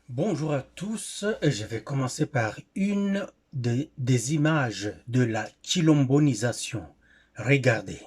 Bonjour à tous, je vais commencer par une des images de la chilombonisation. Regardez.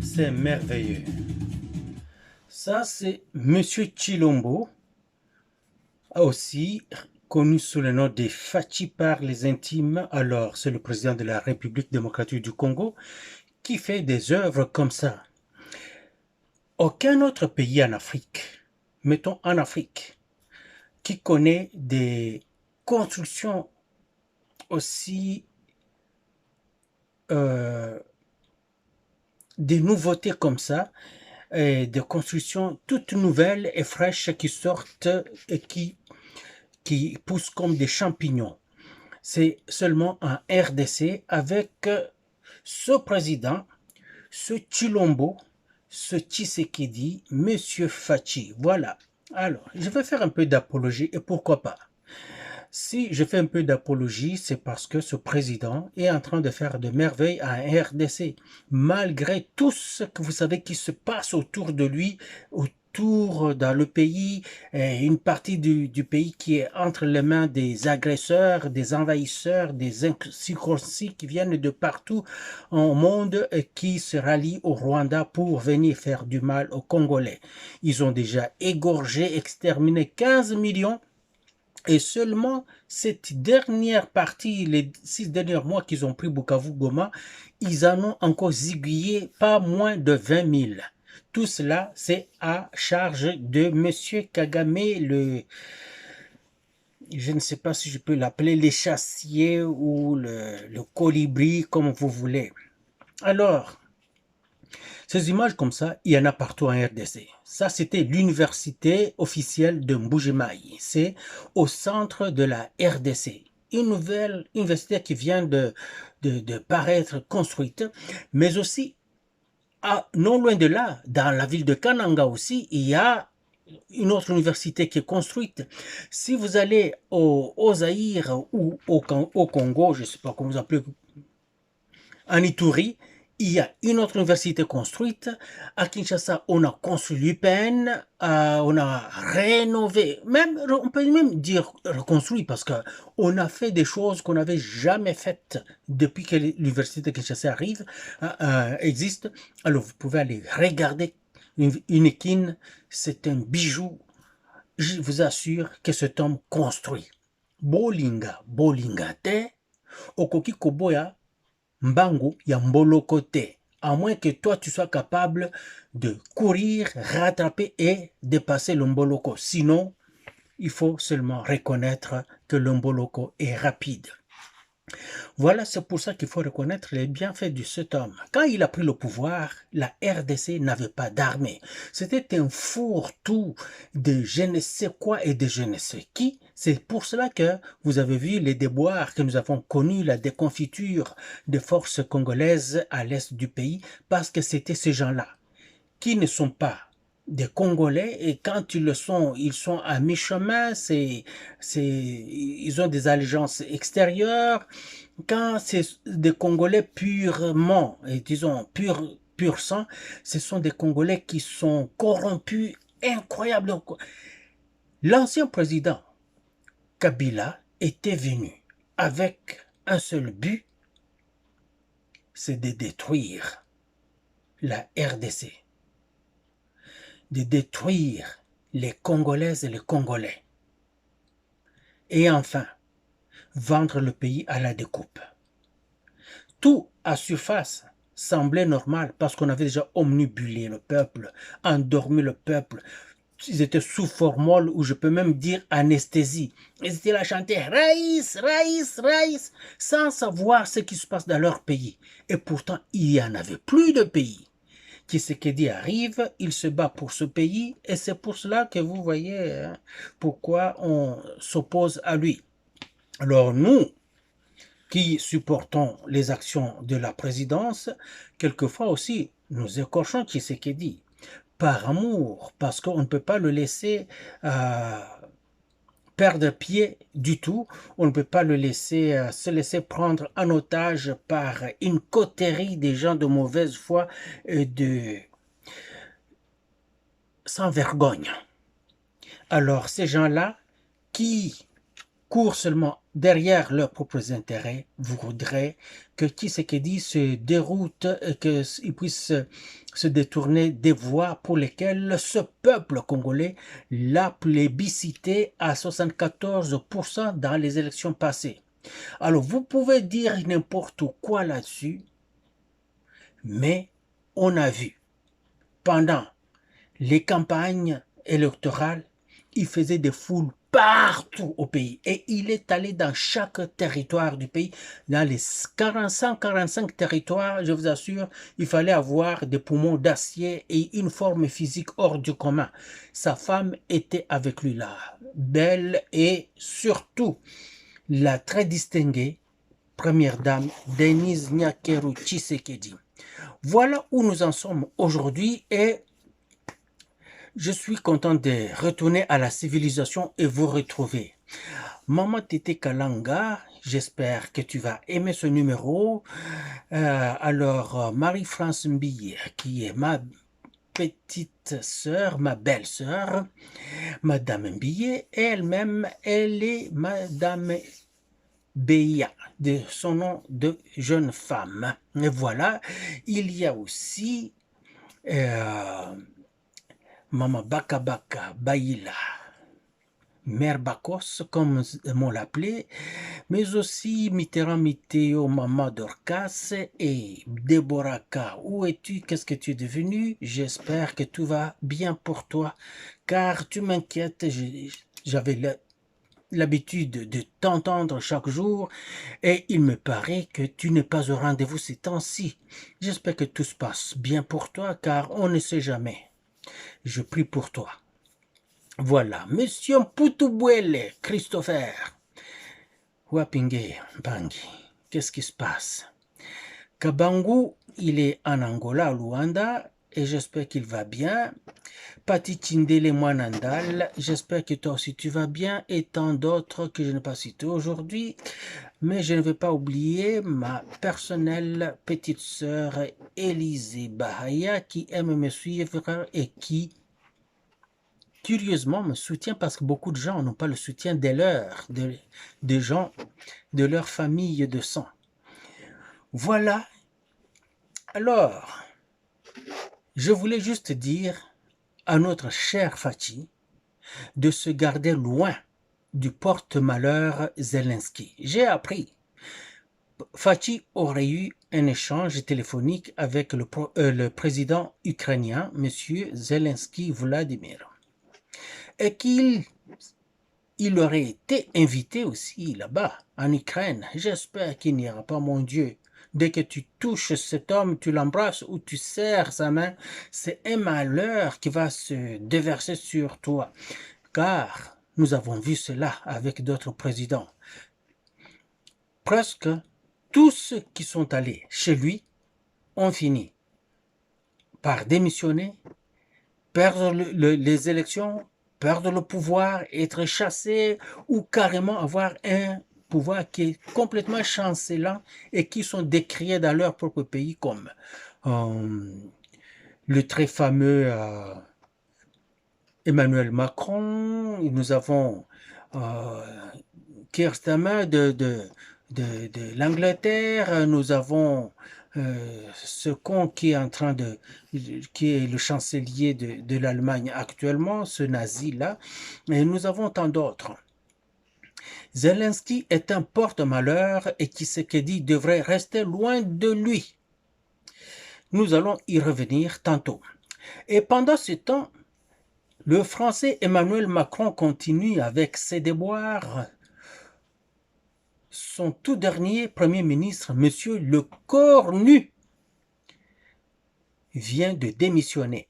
C'est merveilleux. Ça, c'est Monsieur Chilombo, aussi connu sous le nom de Fachi par les intimes. Alors, c'est le président de la République démocratique du Congo qui fait des œuvres comme ça. Aucun autre pays en Afrique, mettons en Afrique, qui connaît des constructions aussi des nouveautés comme ça, des constructions toutes nouvelles et fraîches qui sortent et qui poussent comme des champignons. C'est seulement en RDC avec ce président, ce Chilombo, ce Tshisekedi, Monsieur Fachi. Voilà. Alors, je vais faire un peu d'apologie et pourquoi pas. Si je fais un peu d'apologie, c'est parce que ce président est en train de faire de merveilles à RDC, malgré tout ce que vous savez qui se passe autour de lui, autour dans le pays, une partie du pays qui est entre les mains des agresseurs, des envahisseurs, des incirconcis qui viennent de partout au monde et qui se rallient au Rwanda pour venir faire du mal aux Congolais. Ils ont déjà égorgé, exterminé 15 millions. Et seulement cette dernière partie, les 6 derniers mois qu'ils ont pris Bukavu-Goma, ils en ont encore ziguillé pas moins de 20 000. Tout cela, c'est à charge de Monsieur Kagame, je ne sais pas si je peux l'appeler l'échassier ou le colibri, comme vous voulez. Alors, ces images comme ça, il y en a partout en RDC. Ça, c'était l'université officielle de Mbujimayi. C'est au centre de la RDC. Une nouvelle université qui vient de paraître construite, mais aussi, non loin de là, dans la ville de Kananga aussi, il y a une autre université qui est construite. Si vous allez au Zaïre ou au Congo, je ne sais pas comment vous appelez, en Ituri, il y a une autre université construite. À Kinshasa, on a construit l'UPN, on a rénové, même, on peut même dire reconstruit parce qu'on a fait des choses qu'on n'avait jamais faites depuis que l'université de Kinshasa existe. Alors, vous pouvez aller regarder une kin, c'est un bijou. Je vous assure que cet homme construit. Bolinga te, okoki koboya mbangu ya mboloko te, à moins que toi tu sois capable de courir, rattraper et dépasser le mboloko. Sinon, il faut seulement reconnaître que le mboloko est rapide. Voilà, c'est pour ça qu'il faut reconnaître les bienfaits de cet homme. Quand il a pris le pouvoir, la RDC n'avait pas d'armée. C'était un fourre-tout de je ne sais quoi et de je ne sais qui. C'est pour cela que vous avez vu les déboires que nous avons connus, la déconfiture des forces congolaises à l'est du pays, parce que c'était ces gens-là qui ne sont pas des Congolais, et quand ils sont à mi-chemin, ils ont des allégeances extérieures. Quand c'est des Congolais purement, et disons pur sang, ce sont des Congolais qui sont corrompus, incroyables. L'ancien président Kabila était venu avec un seul but, c'est de détruire la RDC, de détruire les Congolaises et les Congolais, et enfin vendre le pays à la découpe. Tout à surface semblait normal parce qu'on avait déjà omnibulé le peuple, endormi le peuple. Ils étaient sous formol, ou je peux même dire anesthésie. Ils étaient là à chanter Raïs, Raïs, Raïs, sans savoir ce qui se passe dans leur pays. Et pourtant, il n'y en avait plus de pays. Tshisekedi arrive, il se bat pour ce pays, et c'est pour cela que vous voyez hein, pourquoi on s'oppose à lui. Alors nous, qui supportons les actions de la présidence, quelquefois aussi, nous écorchons Tshisekedi par amour, parce qu'on ne peut pas le laisser perdre pied du tout, on ne peut pas le laisser se laisser prendre en otage par une coterie des gens de mauvaise foi et sans vergogne. Alors ces gens-là qui courent seulement derrière leurs propres intérêts voudraient que Tshisekedi se déroute et qu'il puisse se détourner des voies pour lesquelles ce peuple congolais l'a plébiscité à 74% dans les élections passées. Alors vous pouvez dire n'importe quoi là-dessus, mais on a vu pendant les campagnes électorales, il faisait des foules partout au pays. Et il est allé dans chaque territoire du pays. Dans les 145 territoires, je vous assure, il fallait avoir des poumons d'acier et une forme physique hors du commun. Sa femme était avec lui là, belle, et surtout la très distinguée première dame Denise Nyakeru Tshisekedi. Voilà où nous en sommes aujourd'hui, et je suis content de retourner à la civilisation et vous retrouver. Maman Tété Kalanga, j'espère que tu vas aimer ce numéro. Alors, Marie-France Mbille, qui est ma petite sœur, ma belle-sœur, Madame Mbille, elle-même, elle est Madame Beya, de son nom de jeune femme. Et voilà, il y a aussi Maman Baka Baka Baïla, Mère Bakos, comme on l'appelait, mais aussi Mitterrand Mithéo, Maman Dorcas et Déborah K. Où es-tu? Qu'est-ce que tu es devenu? J'espère que tout va bien pour toi, car tu m'inquiètes. J'avais l'habitude de t'entendre chaque jour, et il me paraît que tu n'es pas au rendez-vous ces temps-ci. J'espère que tout se passe bien pour toi, car on ne sait jamais. Je prie pour toi. Voilà, Monsieur Mputubwele, Christopher. Wapinge, Bangi, qu'est-ce qui se passe? Kabangu, il est en Angola, à Luanda, et j'espère qu'il va bien. Pati Tindele Mwanandal, j'espère que toi aussi tu vas bien, et tant d'autres que je n'ai pas cités aujourd'hui. Mais je ne vais pas oublier ma personnelle petite sœur Élisée Bahaya, qui aime me suivre et qui curieusement me soutient, parce que beaucoup de gens n'ont pas le soutien des leurs, des gens de leur famille de sang. Voilà. Alors, je voulais juste dire à notre cher Fachi de se garder loin du porte-malheur Zelensky. J'ai appris, Fachi aurait eu un échange téléphonique avec le président ukrainien, M. Zelensky Vladimir, et qu'il aurait été invité aussi là-bas, en Ukraine. J'espère qu'il n'ira pas, mon Dieu. Dès que tu touches cet homme, tu l'embrasses ou tu serres sa main, c'est un malheur qui va se déverser sur toi. Car nous avons vu cela avec d'autres présidents. Presque tous ceux qui sont allés chez lui ont fini par démissionner perdre les élections, perdre le pouvoir, être chassé ou carrément avoir un pouvoir qui est complètement chancelant et qui sont décriés dans leur propre pays comme euh, le très fameux Emmanuel Macron. Nous avons euh, Keir Starmer de l'Angleterre. Nous avons ce con qui est en train qui est le chancelier de l'Allemagne actuellement, ce nazi-là. Et nous avons tant d'autres. Zelensky est un porte-malheur et Tshisekedi devrait rester loin de lui. Nous allons y revenir tantôt. Et pendant ce temps, le Français Emmanuel Macron continue avec ses déboires. Son tout dernier Premier ministre, M. Le Cornu, vient de démissionner.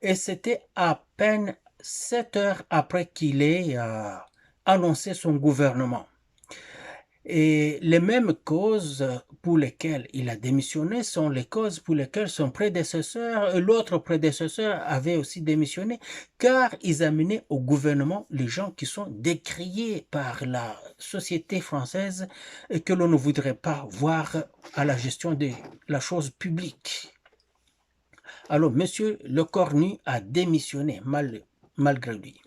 Et c'était à peine 7 heures après qu'il ait annoncé son gouvernement. Et les mêmes causes pour lesquelles il a démissionné sont les causes pour lesquelles son prédécesseur, l'autre prédécesseur avait aussi démissionné, car ils amenaient au gouvernement les gens qui sont décriés par la société française et que l'on ne voudrait pas voir à la gestion de la chose publique. Alors, M. Le Cornu a démissionné malgré lui.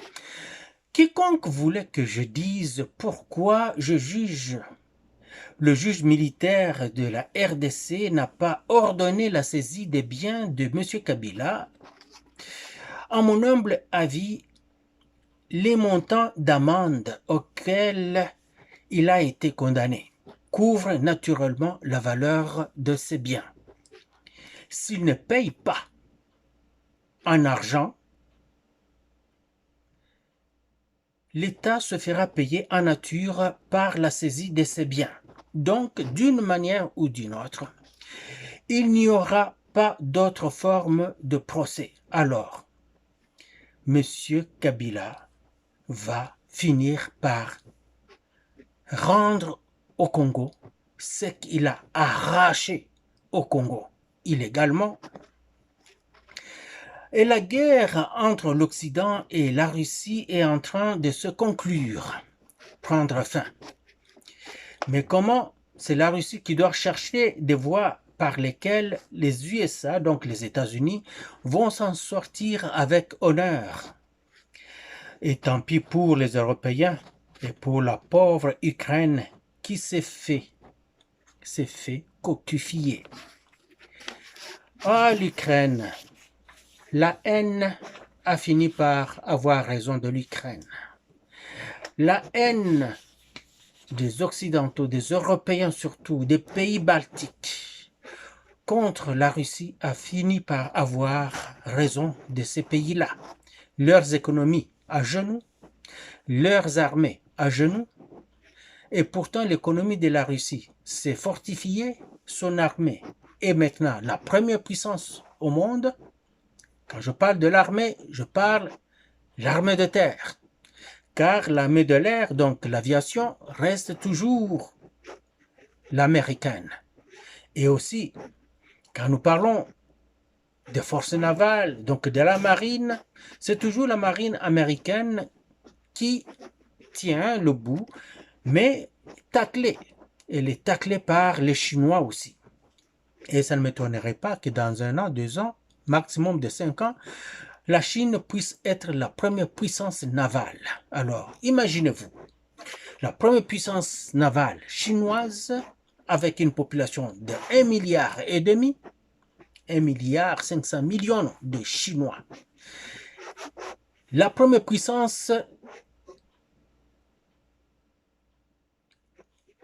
Quiconque voulait que je dise pourquoi le juge militaire de la RDC n'a pas ordonné la saisie des biens de M. Kabila, à mon humble avis, les montants d'amende auxquels il a été condamné couvrent naturellement la valeur de ses biens. S'il ne paye pas en argent, l'État se fera payer en nature par la saisie de ses biens. Donc, d'une manière ou d'une autre, il n'y aura pas d'autre forme de procès. Alors, M. Kabila va finir par rendre au Congo ce qu'il a arraché au Congo illégalement. Et la guerre entre l'Occident et la Russie est en train de se conclure, prendre fin. Mais comment? C'est la Russie qui doit chercher des voies par lesquelles les USA, donc les États-Unis, vont s'en sortir avec honneur. Et tant pis pour les Européens et pour la pauvre Ukraine qui s'est fait coctifier. Ah, l'Ukraine! La haine a fini par avoir raison de l'Ukraine. La haine des Occidentaux, des Européens surtout, des pays baltiques, contre la Russie a fini par avoir raison de ces pays-là. Leurs économies à genoux, leurs armées à genoux, et pourtant l'économie de la Russie s'est fortifiée, son armée est maintenant la première puissance au monde. Quand je parle de l'armée, je parle de l'armée de terre, car l'armée de l'air, donc l'aviation, reste toujours l'américaine. Et aussi, quand nous parlons des forces navales, donc de la marine, c'est toujours la marine américaine qui tient le bout, mais taclée. Elle est taclée par les Chinois aussi. Et ça ne m'étonnerait pas que dans 1 an, 2 ans, maximum de 5 ans, la Chine puisse être la première puissance navale. Alors, imaginez-vous, la première puissance navale chinoise avec une population de 1,5 milliard, 1,5 milliard de Chinois. La première puissance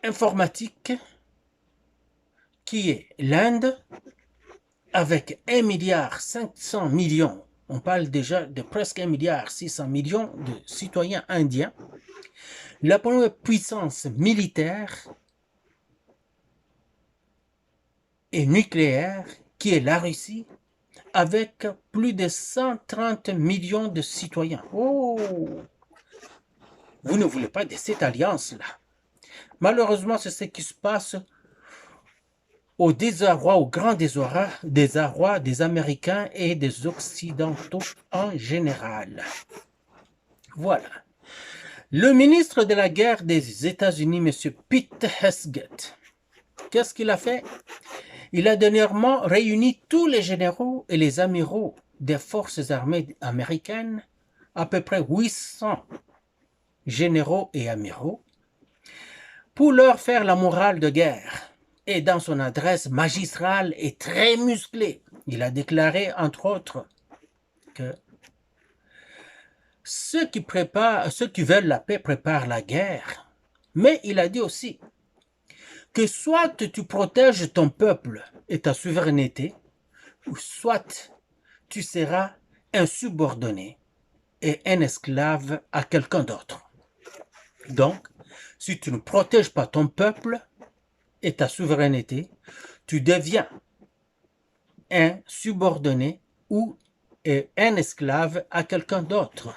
informatique qui est l'Inde avec 1,5 milliard. On parle déjà de presque 1,6 milliard de citoyens indiens. La première puissance militaire et nucléaire, qui est la Russie, avec plus de 130 millions de citoyens. Oh! Vous ne voulez pas de cette alliance-là. Malheureusement, c'est ce qui se passe au désarroi, au grand désarroi des Américains et des Occidentaux en général. Voilà. Le ministre de la guerre des États-Unis, M. Pete Hegseth, qu'est-ce qu'il a fait? Il a dernièrement réuni tous les généraux et les amiraux des forces armées américaines, à peu près 800 généraux et amiraux, pour leur faire la morale de guerre. Et dans son adresse magistrale et très musclée, il a déclaré, entre autres, que ceux qui veulent la paix préparent la guerre. Mais il a dit aussi que soit tu protèges ton peuple et ta souveraineté, ou soit tu seras un subordonné et un esclave à quelqu'un d'autre. Donc, si tu ne protèges pas ton peuple et ta souveraineté, tu deviens un subordonné ou un esclave à quelqu'un d'autre.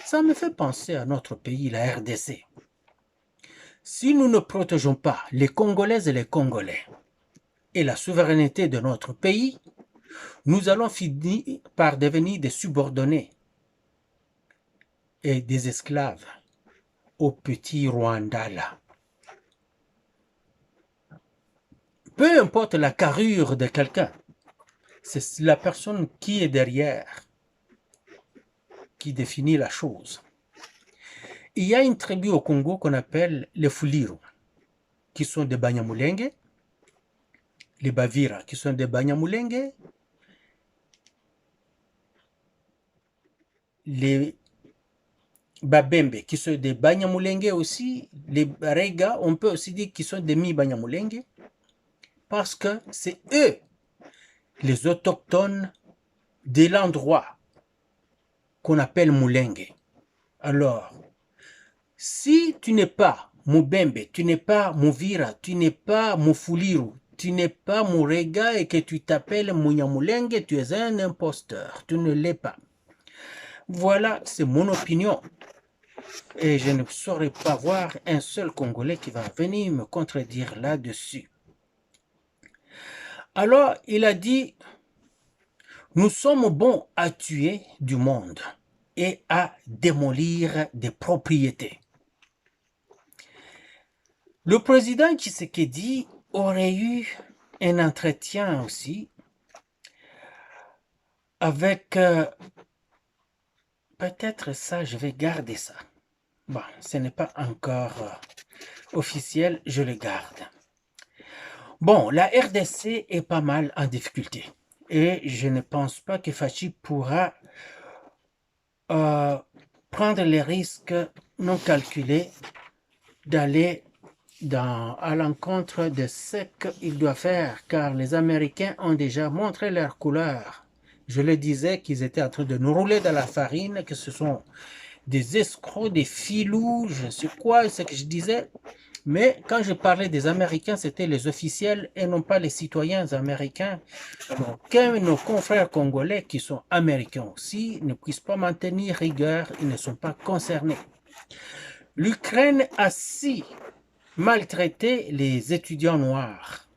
Ça me fait penser à notre pays, la RDC. Si nous ne protégeons pas les Congolaises et les Congolais et la souveraineté de notre pays, nous allons finir par devenir des subordonnés et des esclaves au petit Rwanda là. Peu importe la carrure de quelqu'un, c'est la personne qui est derrière qui définit la chose. Il y a une tribu au Congo qu'on appelle les Fuliru, qui sont des Banyamulenge, les Bavira, qui sont des Banyamulenge, les Babembe, qui sont des Banyamulenge aussi, les Rega, on peut aussi dire qu'ils sont des Mi-Banyamulenge, parce que c'est eux, les autochtones de l'endroit qu'on appelle Mulenge. Alors, si tu n'es pas Mubembe, tu n'es pas Muvira, tu n'es pas Mufuliru, tu n'es pas Murega et que tu t'appelles Munyamulenge, tu es un imposteur, tu ne l'es pas. Voilà, c'est mon opinion. Et je ne saurais pas voir un seul Congolais qui va venir me contredire là-dessus. Alors, il a dit, nous sommes bons à tuer du monde et à démolir des propriétés. Le président Tshisekedi aurait eu un entretien aussi avec, peut-être ça, je vais garder ça. Bon, ce n'est pas encore officiel, je le garde. Bon, la RDC est pas mal en difficulté et je ne pense pas que Fachi pourra prendre les risques non calculés d'aller à l'encontre de ce qu'il doit faire, car les Américains ont déjà montré leur couleur. Je le disais qu'ils étaient en train de nous rouler dans la farine, que ce sont des escrocs, des filous, je sais quoi, ce que je disais. Mais quand je parlais des Américains, c'était les officiels et non pas les citoyens américains. Donc, que nos confrères congolais qui sont américains aussi ne puissent pas maintenir rigueur, ils ne sont pas concernés. L'Ukraine a si maltraité les étudiants noirs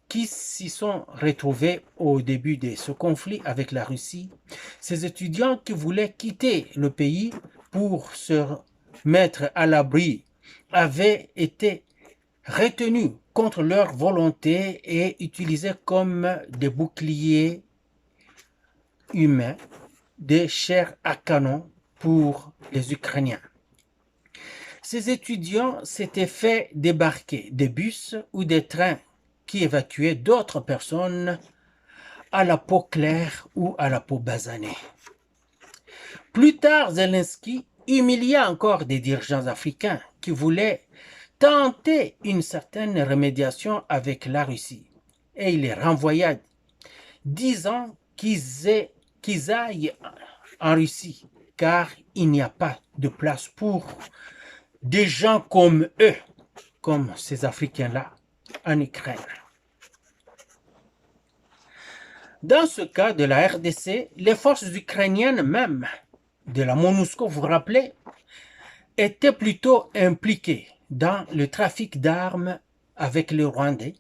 qui s'y sont retrouvés au début de ce conflit avec la Russie. Ces étudiants qui voulaient quitter le pays pour se mettre à l'abri avaient été retenus contre leur volonté et utilisés comme des boucliers humains, des chairs à canon pour les Ukrainiens. Ces étudiants s'étaient fait débarquer des bus ou des trains qui évacuaient d'autres personnes à la peau claire ou à la peau basanée. Plus tard, Zelensky humilia encore des dirigeants africains qui voulaient tenter une certaine remédiation avec la Russie et il les renvoya disant qu'ils aillent en Russie car il n'y a pas de place pour des gens comme eux, comme ces Africains-là, en Ukraine. Dans ce cas de la RDC, les forces ukrainiennes même, de la MONUSCO, vous vous rappelez, étaient plutôt impliquées dans le trafic d'armes avec les Rwandais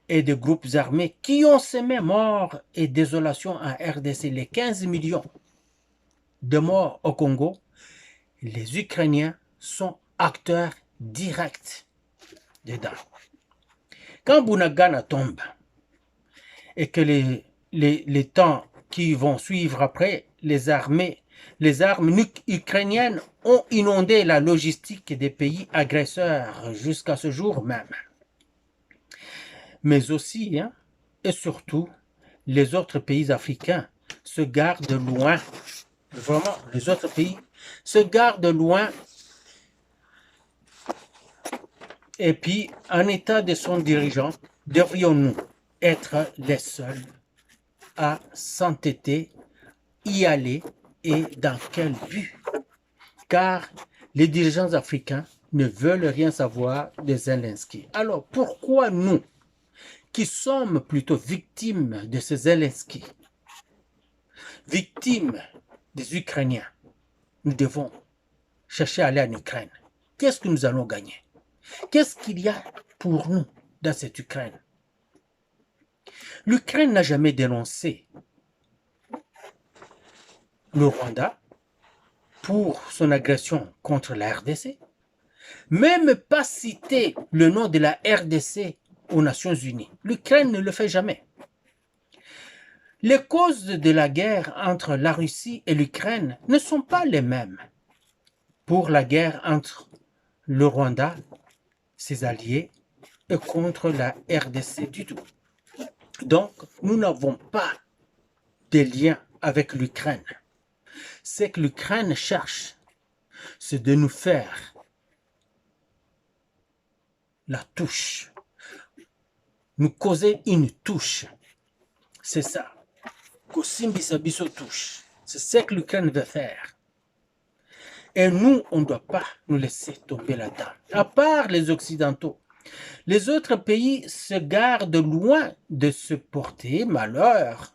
et de groupes armés qui ont semé mort et désolation en RDC. Les 15 millions de morts au Congo, les Ukrainiens sont acteurs directs dedans. Quand Bunagana tombe et que les temps qui vont suivre après, les armes ukrainiennes ont inondé la logistique des pays agresseurs jusqu'à ce jour même. Mais aussi, et surtout, les autres pays africains se gardent loin. Vraiment, les autres pays se gardent loin. Et puis, en état de son dirigeant, devrions-nous être les seuls à s'entêter, y aller et dans quel but? Car les dirigeants africains ne veulent rien savoir de Zelensky. Alors, pourquoi nous, qui sommes plutôt victimes de ce Zelensky, victimes des Ukrainiens, nous devons chercher à aller en Ukraine? Qu'est-ce que nous allons gagner? Qu'est-ce qu'il y a pour nous dans cette Ukraine? L'Ukraine n'a jamais dénoncé le Rwanda pour son agression contre la RDC, même pas citer le nom de la RDC aux Nations Unies. L'Ukraine ne le fait jamais. Les causes de la guerre entre la Russie et l'Ukraine ne sont pas les mêmes pour la guerre entre le Rwanda, ses alliés, et contre la RDC du tout. Donc, nous n'avons pas de lien avec l'Ukraine. Ce que l'Ukraine cherche, c'est de nous faire la touche, nous causer une touche. C'est ça. Kosimbisabiso touche. C'est ce que l'Ukraine veut faire. Et nous, on ne doit pas nous laisser tomber là-dedans. À part les Occidentaux, les autres pays se gardent loin de se porter malheur.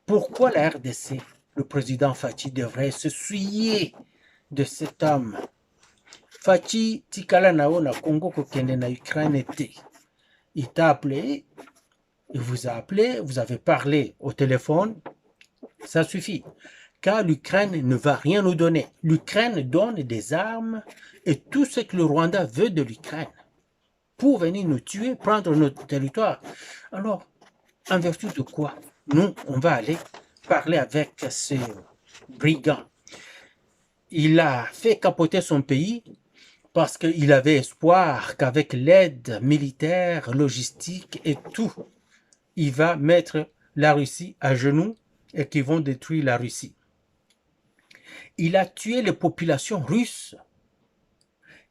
Pourquoi la RDC, le président Fachi, devrait se souiller de cet homme? Fachi tikala nao na Congo kokende na Ukraine était. Il t'a appelé, il vous a appelé, vous avez parlé au téléphone, ça suffit. Car l'Ukraine ne va rien nous donner. L'Ukraine donne des armes et tout ce que le Rwanda veut de l'Ukraine pour venir nous tuer, prendre notre territoire. Alors, en vertu de quoi nous, on va aller parler avec ce brigand? Il a fait capoter son pays parce qu'il avait espoir qu'avec l'aide militaire, logistique et tout, il va mettre la Russie à genoux et qu'ils vont détruire la Russie. Il a tué les populations russes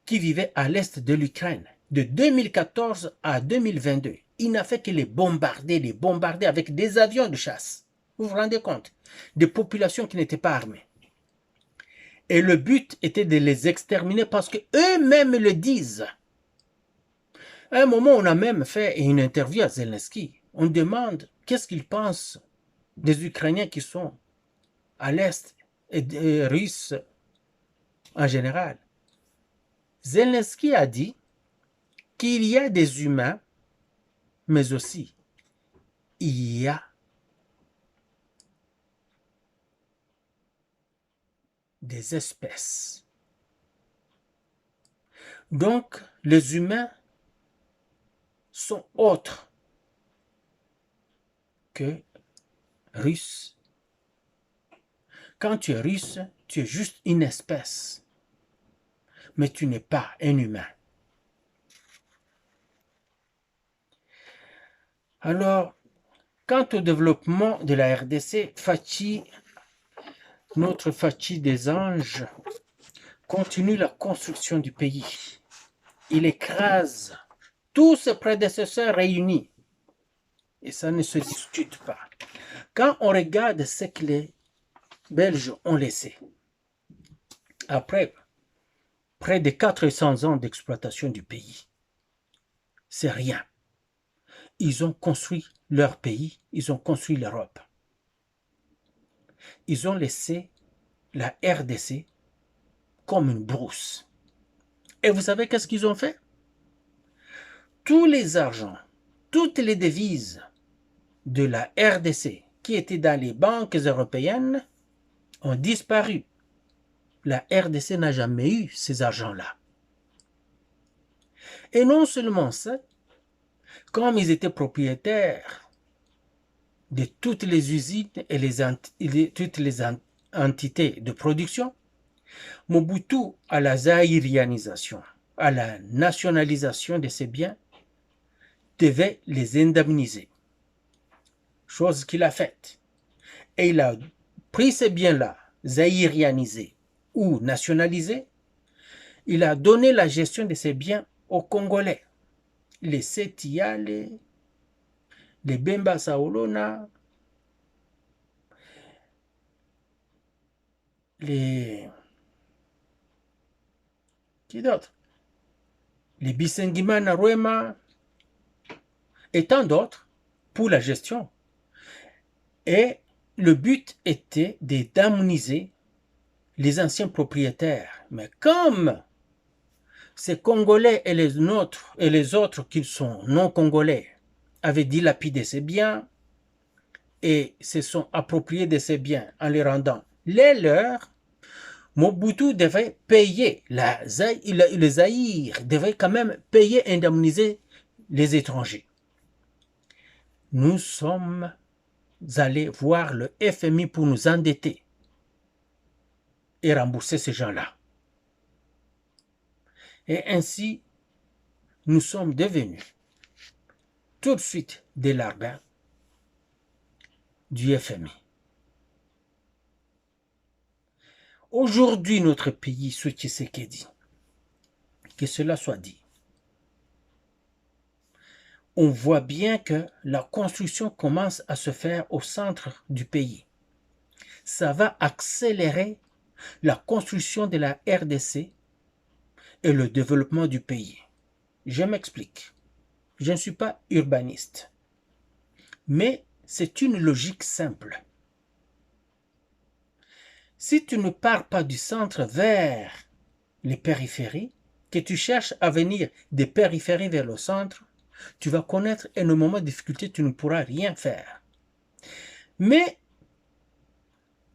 qui vivaient à l'est de l'Ukraine. De 2014 à 2022, il n'a fait que les bombarder avec des avions de chasse. Vous vous rendez compte? Des populations qui n'étaient pas armées. Et le but était de les exterminer parce qu'eux-mêmes le disent. À un moment, on a même fait une interview à Zelensky. On demande qu'est-ce qu'il pense des Ukrainiens qui sont à l'est et des Russes en général. Zelensky a dit qu'il y a des humains, mais aussi il y a des espèces. Donc, les humains sont autres que Russes. Quand tu es russe, tu es juste une espèce, mais tu n'es pas un humain. Alors, quant au développement de la RDC, Fachi, notre Fachi des anges, continue la construction du pays. Il écrase tous ses prédécesseurs réunis. Et ça ne se discute pas. Quand on regarde ce que les Belges ont laissé, après près de 400 ans d'exploitation du pays, c'est rien. Ils ont construit leur pays, ils ont construit l'Europe. Ils ont laissé la RDC comme une brousse. Et vous savez qu'est-ce qu'ils ont fait? Tous les argents toutes les devises de la RDC qui étaient dans les banques européennes ont disparu. La RDC n'a jamais eu ces argents-là. Et non seulement ça, comme ils étaient propriétaires de toutes les usines et toutes les entités de production, Mobutu, à la zaïrianisation, à la nationalisation de ces biens, devait les indemniser. Chose qu'il a faite. Et il a pris ces biens-là, zaïrianisés ou nationalisés, il a donné la gestion de ces biens aux Congolais. Les Setia, les Bemba Saolona, les... Qui d'autre? Les Bisengimana Rwema et tant d'autres pour la gestion. Et le but était d'indemniser les anciens propriétaires. Mais comme ces Congolais et les autres qui sont non Congolais avaient dilapidé ces biens et se sont appropriés de ces biens en les rendant les leurs, Mobutu devait payer, le Zaïre devait quand même payer, indemniser les étrangers. Nous sommes allés voir le FMI pour nous endetter et rembourser ces gens-là. Et ainsi, nous sommes devenus tout de suite des larbins du FMI. Aujourd'hui, notre pays, sous Tshisekedi, que cela soit dit, on voit bien que la construction commence à se faire au centre du pays. Ça va accélérer la construction de la RDC et le développement du pays. Je m'explique. Je ne suis pas urbaniste, mais c'est une logique simple. Si tu ne pars pas du centre vers les périphéries, que tu cherches à venir des périphéries vers le centre, tu vas connaître énormément de difficultés, tu ne pourras rien faire. Mais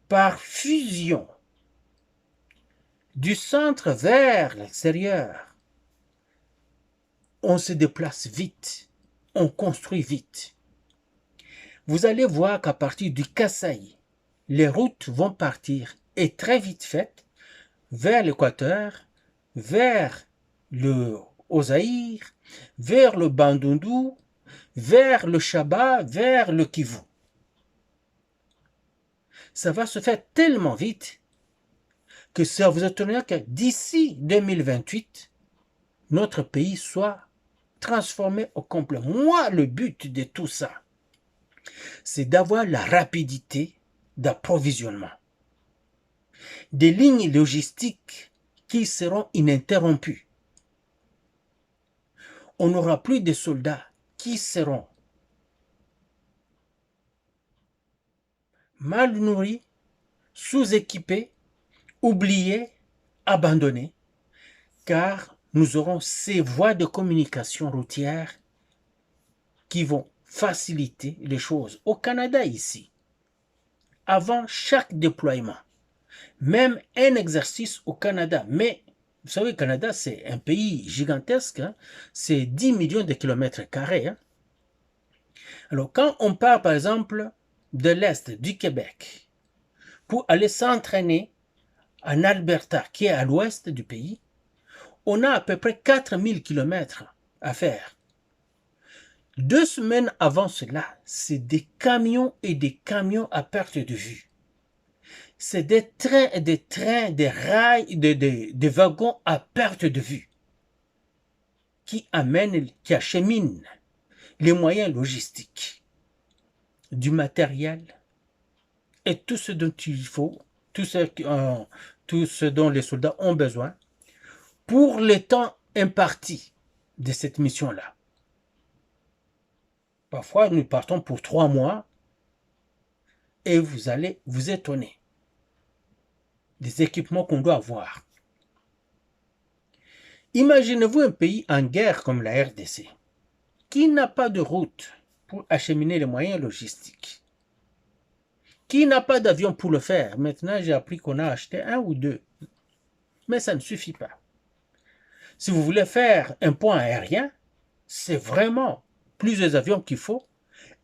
par fusion du centre vers l'extérieur, on se déplace vite, on construit vite. Vous allez voir qu'à partir du Kasaï, les routes vont partir et très vite faites vers l'équateur, vers le Ozaïr, vers le Bandundu, vers le Chaba, vers le Kivu. Ça va se faire tellement vite que ça vous étonnera que d'ici 2028, notre pays soit transformé au complet. Moi, le but de tout ça, c'est d'avoir la rapidité d'approvisionnement. Des lignes logistiques qui seront ininterrompues. On n'aura plus de soldats qui seront mal nourris, sous-équipés, oubliés, abandonnés, car nous aurons ces voies de communication routière qui vont faciliter les choses. Au Canada ici, avant chaque déploiement, même un exercice au Canada, mais vous savez, le Canada, c'est un pays gigantesque, hein? C'est 10 millions de kilomètres carrés. Hein? Alors, quand on part, par exemple, de l'Est du Québec pour aller s'entraîner en Alberta, qui est à l'ouest du pays, on a à peu près 4000 kilomètres à faire. 2 semaines avant cela, c'est des camions et des camions à perte de vue. C'est des trains et des trains, des rails, des wagons à perte de vue qui amènent, qui acheminent les moyens logistiques, du matériel et tout ce dont il faut, tout ce dont les soldats ont besoin pour le temps imparti de cette mission-là. Parfois, nous partons pour 3 mois et vous allez vous étonner des équipements qu'on doit avoir. Imaginez-vous un pays en guerre comme la RDC, qui n'a pas de route pour acheminer les moyens logistiques? Qui n'a pas d'avion pour le faire? Maintenant, j'ai appris qu'on a acheté un ou deux. Mais ça ne suffit pas. Si vous voulez faire un pont aérien, c'est vraiment plusieurs avions qu'il faut.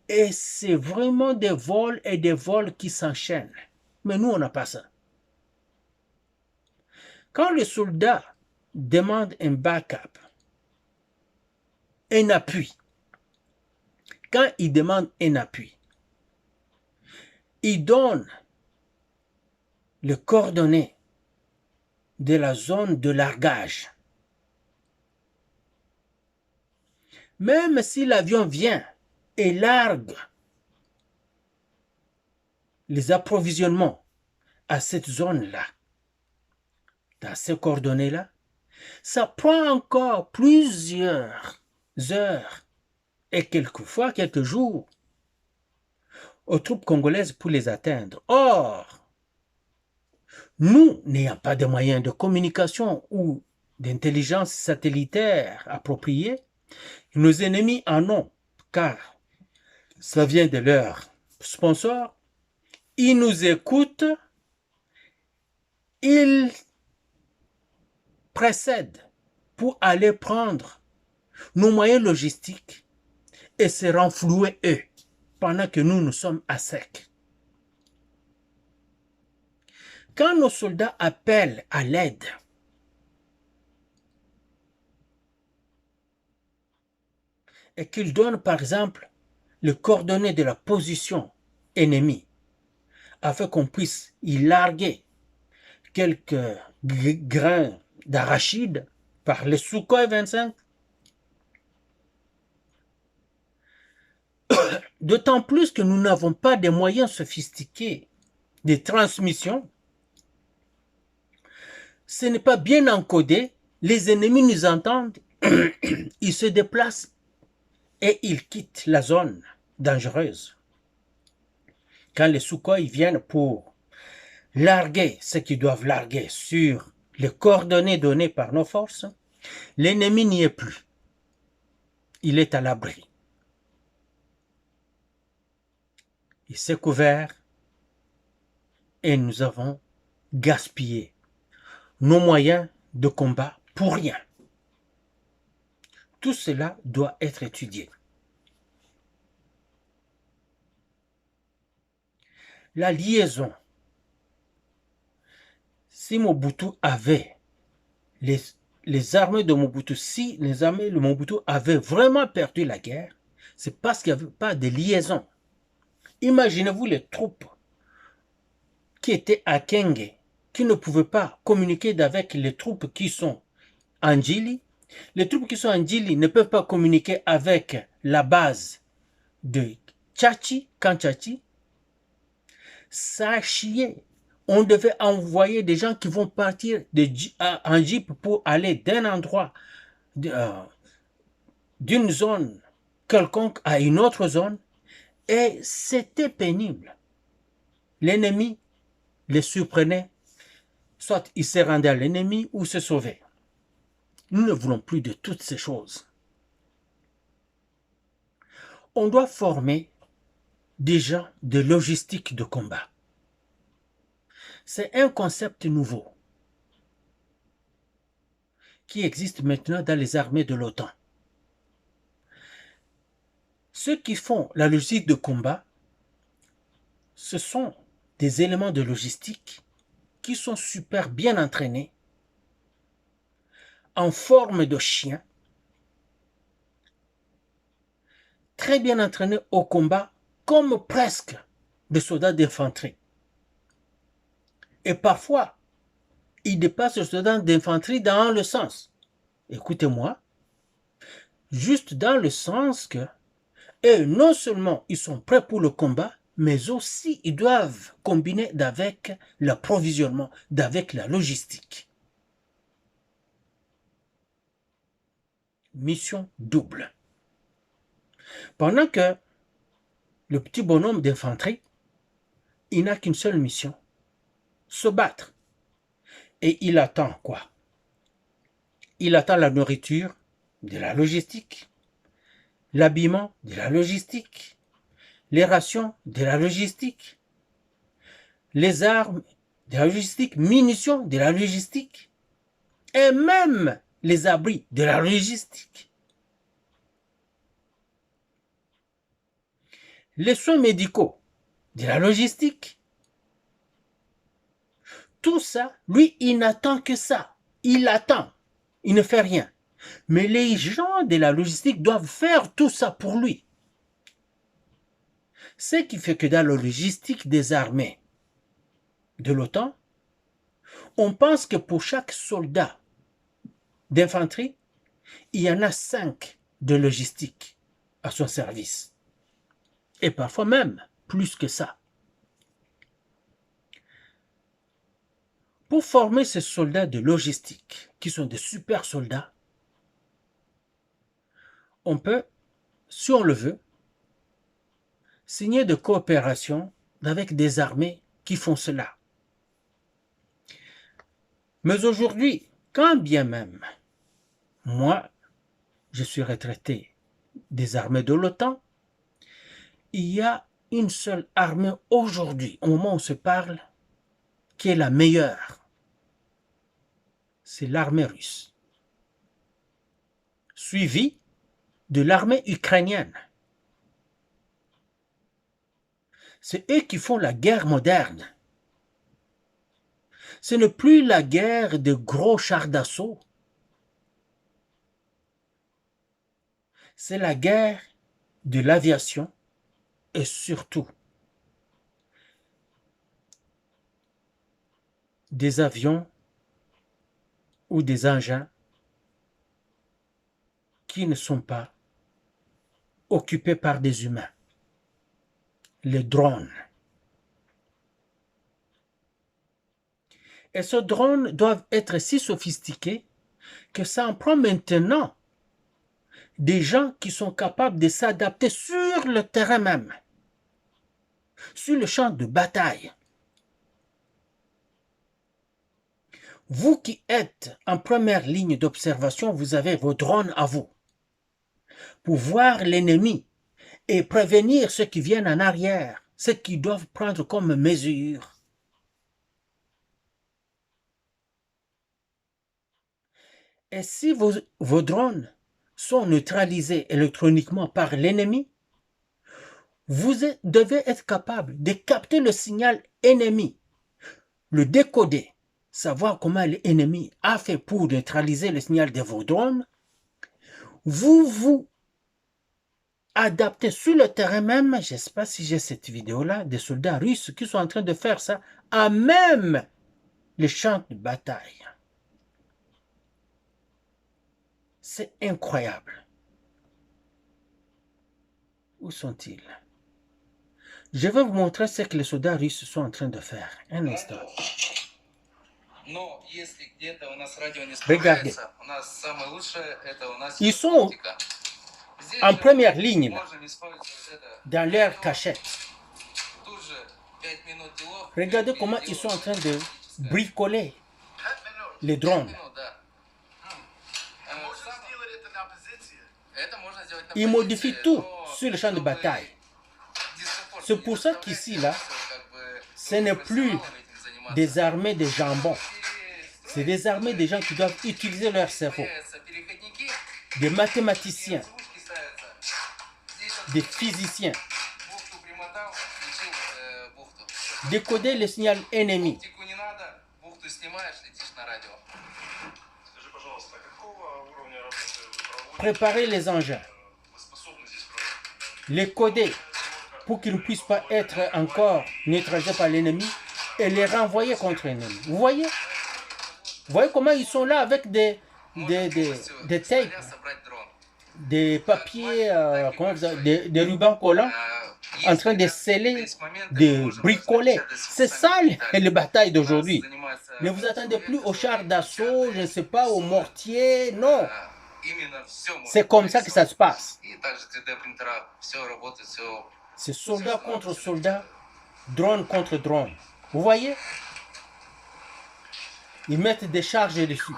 Et c'est vraiment des vols et des vols qui s'enchaînent. Mais nous, on n'a pas ça. Quand le soldat demande un backup, un appui, quand il demande un appui, il donne les coordonnées de la zone de largage. Même si l'avion vient et largue les approvisionnements à cette zone-là, dans ces coordonnées-là, ça prend encore plusieurs heures et quelquefois quelques jours aux troupes congolaises pour les atteindre. Or, nous n'ayant pas de moyens de communication ou d'intelligence satellitaire appropriés, nos ennemis en ont, car ça vient de leurs sponsors. Ils nous écoutent, ils précèdent pour aller prendre nos moyens logistiques et se renflouer eux, pendant que nous sommes à sec. Quand nos soldats appellent à l'aide, et qu'ils donnent par exemple les coordonnées de la position ennemie, afin qu'on puisse y larguer quelques grains d'arachide par les Sukhoi 25, d'autant plus que nous n'avons pas de moyens sophistiqués de transmission, ce n'est pas bien encodé, les ennemis nous entendent, ils se déplacent et ils quittent la zone dangereuse. Quand les Sukhoi viennent pour larguer ce qu'ils doivent larguer sur les coordonnées données par nos forces, l'ennemi n'y est plus. Il est à l'abri. Il s'est couvert et nous avons gaspillé nos moyens de combat pour rien. Tout cela doit être étudié. La liaison. Si Mobutu avait les armées de Mobutu, si les armées de Mobutu avaient vraiment perdu la guerre, c'est parce qu'il n'y avait pas de liaison. Imaginez-vous les troupes qui étaient à Kenge, qui ne pouvaient pas communiquer avec les troupes qui sont en Djili. Les troupes qui sont en Djili ne peuvent pas communiquer avec la base de Kanchachi. Ça a chié. On devait envoyer des gens qui vont partir en jeep pour aller d'un endroit, d'une zone quelconque à une autre zone. Et c'était pénible. L'ennemi les surprenait, soit il se rendait à l'ennemi ou se sauvait. Nous ne voulons plus de toutes ces choses. On doit former des gens de logistique de combat. C'est un concept nouveau qui existe maintenant dans les armées de l'OTAN. Ceux qui font la logistique de combat, ce sont des éléments de logistique qui sont super bien entraînés, en forme de chiens, très bien entraînés au combat, comme presque des soldats d'infanterie. Et parfois, ils dépassent les soldats d'infanterie dans le sens, écoutez-moi, juste dans le sens que, et non seulement ils sont prêts pour le combat, mais aussi ils doivent combiner avec l'approvisionnement, avec la logistique. Mission double. Pendant que le petit bonhomme d'infanterie, il n'a qu'une seule mission, se battre. Et il attend quoi? Il attend la nourriture, de la logistique, l'habillement, de la logistique, les rations, de la logistique, les armes, de la logistique, munitions, de la logistique, et même les abris, de la logistique. Les soins médicaux, de la logistique. Tout ça, lui, il n'attend que ça. Il attend. Il ne fait rien. Mais les gens de la logistique doivent faire tout ça pour lui. Ce qui fait que dans la logistique des armées de l'OTAN, on pense que pour chaque soldat d'infanterie, il y en a 5 de logistique à son service. Et parfois même plus que ça. Pour former ces soldats de logistique, qui sont des super soldats, on peut, si on le veut, signer de coopération avec des armées qui font cela. Mais aujourd'hui, quand bien même, moi, je suis retraité des armées de l'OTAN, il y a une seule armée aujourd'hui, au moment où on se parle, qui est la meilleure. C'est l'armée russe, suivie de l'armée ukrainienne. C'est eux qui font la guerre moderne. Ce n'est plus la guerre de gros chars d'assaut. C'est la guerre de l'aviation et surtout des avions ou des engins qui ne sont pas occupés par des humains. Les drones. Et ces drones doivent être si sophistiqués que ça en prend maintenant des gens qui sont capables de s'adapter sur le terrain même, sur le champ de bataille. Vous qui êtes en première ligne d'observation, vous avez vos drones à vous pour voir l'ennemi et prévenir ceux qui viennent en arrière, ceux qui doivent prendre comme mesure. Et si vos drones sont neutralisés électroniquement par l'ennemi, vous devez être capable de capter le signal ennemi, le décoder, savoir comment l'ennemi a fait pour neutraliser le signal de vos drones. Vous adaptez sur le terrain même, je ne sais pas si j'ai cette vidéo-là, des soldats russes qui sont en train de faire ça à même les champs de bataille. C'est incroyable. Où sont-ils? Je vais vous montrer ce que les soldats russes sont en train de faire. Un instant. Regardez. Ils sont en première ligne, là, dans leur cachette. Regardez comment ils sont en train de bricoler les drones. Ils modifient tout sur le champ de bataille. C'est pour ça qu'ici, là, ce n'est plus des armées de jambon. C'est des armées de gens qui doivent utiliser leur cerveau. Des mathématiciens, des physiciens. Décoder le signal ennemi. Préparer les engins. Les coder pour qu'ils ne puissent pas être encore neutralisés par l'ennemi et les renvoyer contre l'ennemi. Vous voyez? Vous voyez comment ils sont là avec des tapes, des papiers, des rubans collants, en train de sceller, de bricoler. C'est ça les batailles d'aujourd'hui. Ne vous attendez plus aux chars d'assaut, je ne sais pas, aux mortiers, non. C'est comme ça que ça se passe. C'est soldat contre soldat, drone contre drone. Vous voyez? Ils mettent des charges dessus.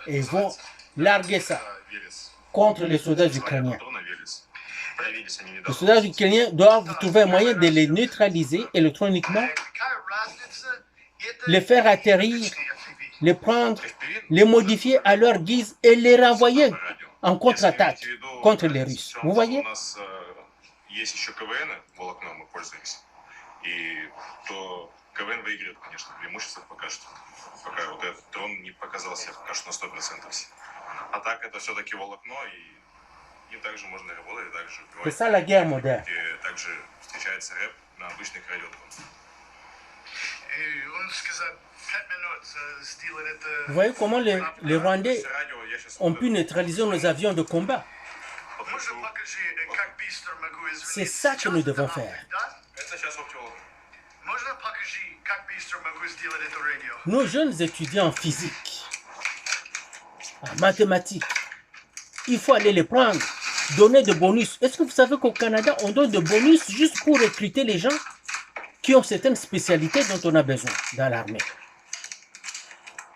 Et ils vont larguer ça. contre les soldats ukrainiens. Les soldats ukrainiens doivent trouver un moyen de les neutraliser électroniquement, les faire atterrir, les prendre, les modifier à leur guise et les renvoyer en contre-attaque contre les Russes. Vous voyez? КВН выиграет, конечно, преимущество пока что. Пока вот этот дрон не показал себя пока что на 100%. А так это все-таки волокно, и им также можно работать, и также убивать. C'est ça la guerre moderne. И также встречается рэп на обычных радиотках. Vous voyez comment les Rwandais ont pu neutraliser nos avions de combat? C'est ça que nous devons faire. Nos jeunes étudiants en physique, en mathématiques, il faut aller les prendre, donner des bonus. Est-ce que vous savez qu'au Canada, on donne des bonus juste pour recruter les gens qui ont certaines spécialités dont on a besoin dans l'armée?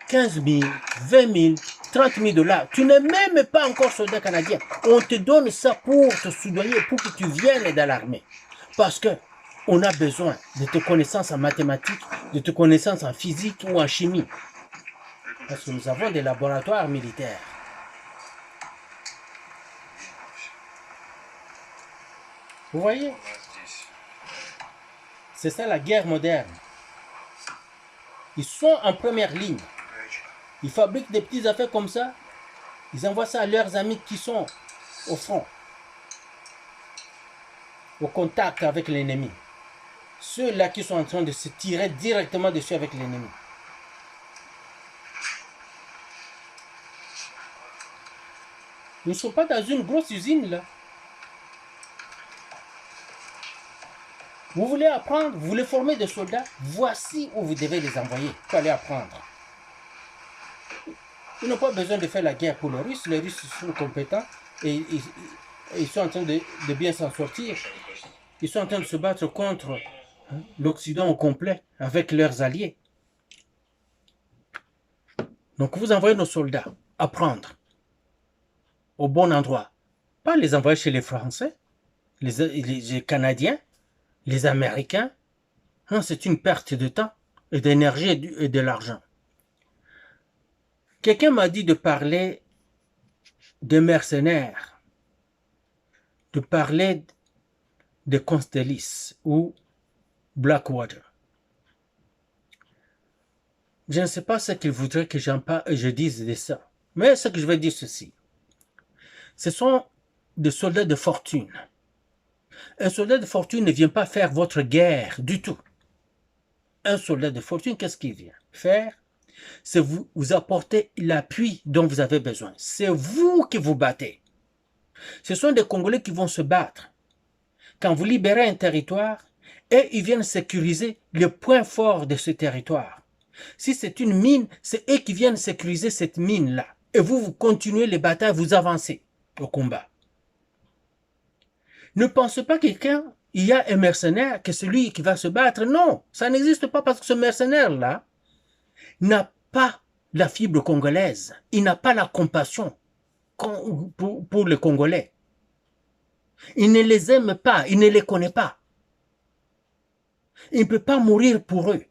15 000, 20 000, 30 000 $. Tu n'es même pas encore soldat canadien. On te donne ça pour te soudoyer, pour que tu viennes dans l'armée. Parce que on a besoin de tes connaissances en mathématiques, de tes connaissances en physique ou en chimie. Parce que nous avons des laboratoires militaires. Vous voyez? C'est ça la guerre moderne. Ils sont en première ligne. Ils fabriquent des petites affaires comme ça. Ils envoient ça à leurs amis qui sont au front, au contact avec l'ennemi. Ceux-là qui sont en train de se tirer directement dessus avec l'ennemi. Ils ne sont pas dans une grosse usine là. Vous voulez apprendre, vous voulez former des soldats, voici où vous devez les envoyer pour aller apprendre. Ils n'ont pas besoin de faire la guerre pour les Russes sont compétents et ils sont en train de bien s'en sortir. Ils sont en train de se battre contre l'Occident au complet avec leurs alliés. Donc vous envoyez nos soldats apprendre au bon endroit. Pas les envoyer chez les Français, les Canadiens, les Américains. Non, c'est une perte de temps et d'énergie et de l'argent. Quelqu'un m'a dit de parler de mercenaires, de parler de Constellis ou Blackwater. Je ne sais pas ce qu'il voudrait que je dise de ça, mais ce que je vais dire ceci. Ce sont des soldats de fortune. Un soldat de fortune ne vient pas faire votre guerre du tout. Un soldat de fortune, qu'est-ce qu'il vient faire? C'est vous apporter l'appui dont vous avez besoin. C'est vous qui vous battez. Ce sont des Congolais qui vont se battre. Quand vous libérez un territoire, et ils viennent sécuriser le point fort de ce territoire. Si c'est une mine, c'est eux qui viennent sécuriser cette mine-là. Et vous continuez les batailles, vous avancez au combat. Ne pensez pas qu'il y a un mercenaire que celui qui va se battre. Non, ça n'existe pas parce que ce mercenaire-là n'a pas la fibre congolaise. Il n'a pas la compassion pour les Congolais. Il ne les aime pas, il ne les connaît pas. Il ne peut pas mourir pour eux.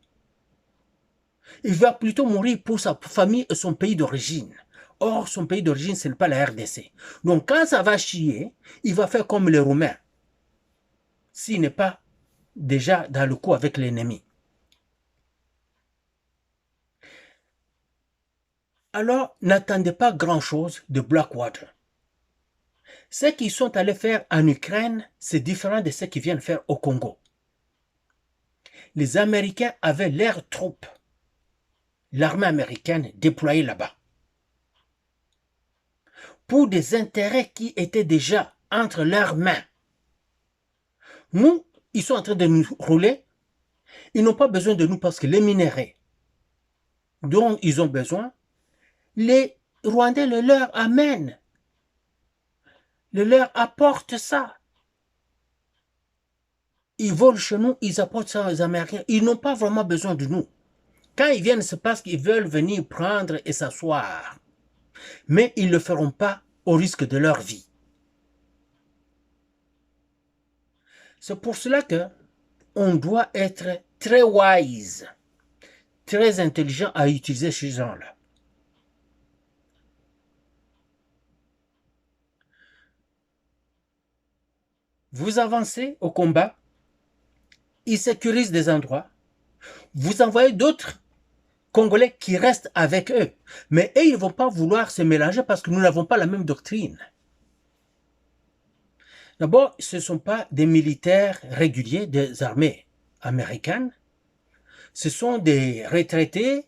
Il va plutôt mourir pour sa famille et son pays d'origine. Or, son pays d'origine, ce n'est pas la RDC. Donc, quand ça va chier, il va faire comme les Roumains. S'il n'est pas déjà dans le coup avec l'ennemi. Alors, n'attendez pas grand-chose de Blackwater. Ce qu'ils sont allés faire en Ukraine, c'est différent de ce qu'ils viennent faire au Congo. Les Américains avaient leurs troupes, l'armée américaine déployée là-bas, pour des intérêts qui étaient déjà entre leurs mains. Nous, ils sont en train de nous rouler. Ils n'ont pas besoin de nous parce que les minéraux dont ils ont besoin, les Rwandais le leur amènent. Le leur apportent ça. Ils volent chez nous, ils apportent ça aux Américains. Ils n'ont pas vraiment besoin de nous. Quand ils viennent, c'est parce qu'ils veulent venir prendre et s'asseoir. Mais ils ne le feront pas au risque de leur vie. C'est pour cela que on doit être très wise, très intelligent à utiliser ces gens-là. Vous avancez au combat, ils sécurisent des endroits, vous envoyez d'autres Congolais qui restent avec eux. Mais eux, ils ne vont pas vouloir se mélanger parce que nous n'avons pas la même doctrine. D'abord, ce ne sont pas des militaires réguliers des armées américaines. Ce sont des retraités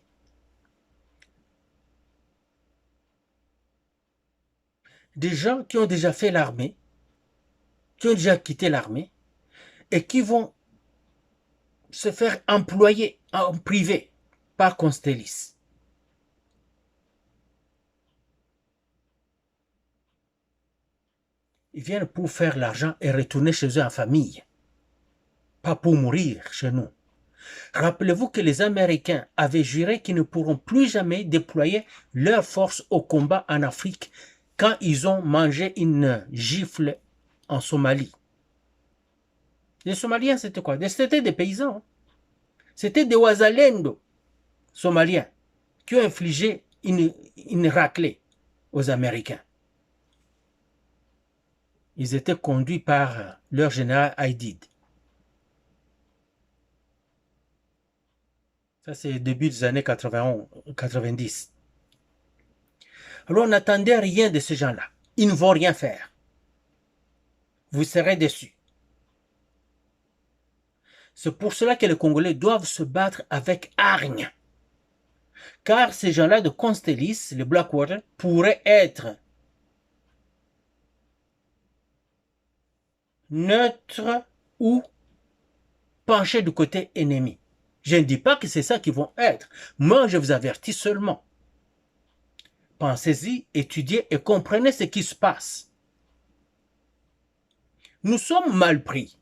des gens qui ont déjà fait l'armée, qui ont déjà quitté l'armée et qui vont se faire employer en privé par Constellis. Ils viennent pour faire l'argent et retourner chez eux en famille, pas pour mourir chez nous. Rappelez-vous que les Américains avaient juré qu'ils ne pourront plus jamais déployer leurs forces au combat en Afrique quand ils ont mangé une gifle en Somalie. Les Somaliens, c'était quoi? C'était des paysans. C'était des Wazalendo somaliens qui ont infligé une raclée aux Américains. Ils étaient conduits par leur général Haïdid. Ça, c'est début des années 90. Alors, on n'attendait rien de ces gens-là. Ils ne vont rien faire. Vous serez déçus. C'est pour cela que les Congolais doivent se battre avec hargne. Car ces gens-là de Constellis, les Blackwater, pourraient être neutres ou penchés du côté ennemi. Je ne dis pas que c'est ça qu'ils vont être. Moi, je vous avertis seulement. Pensez-y, étudiez et comprenez ce qui se passe. Nous sommes mal pris.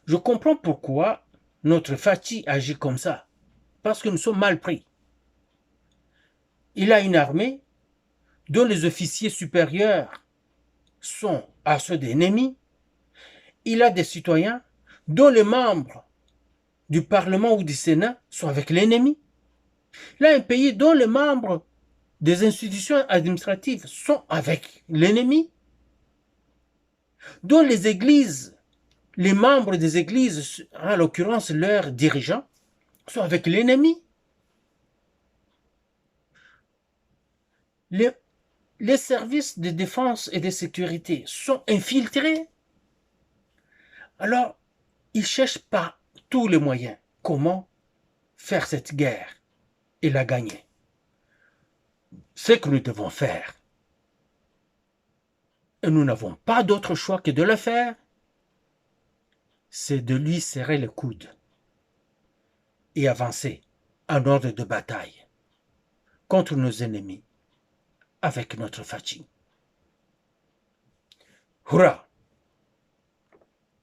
Je comprends pourquoi notre Fachi agit comme ça. Parce que nous sommes mal pris. Il a une armée dont les officiers supérieurs sont à ceux des ennemis. Il a des citoyens dont les membres du Parlement ou du Sénat sont avec l'ennemi. Il a un pays dont les membres des institutions administratives sont avec l'ennemi. Dont les églises, les membres des églises, en l'occurrence leurs dirigeants, sont avec l'ennemi. Les services de défense et de sécurité sont infiltrés. Alors, ils cherchent par tous les moyens comment faire cette guerre et la gagner. Ce que nous devons faire, et nous n'avons pas d'autre choix que de le faire, c'est de lui serrer le coude et avancer en ordre de bataille contre nos ennemis avec notre Fachi. Hurrah!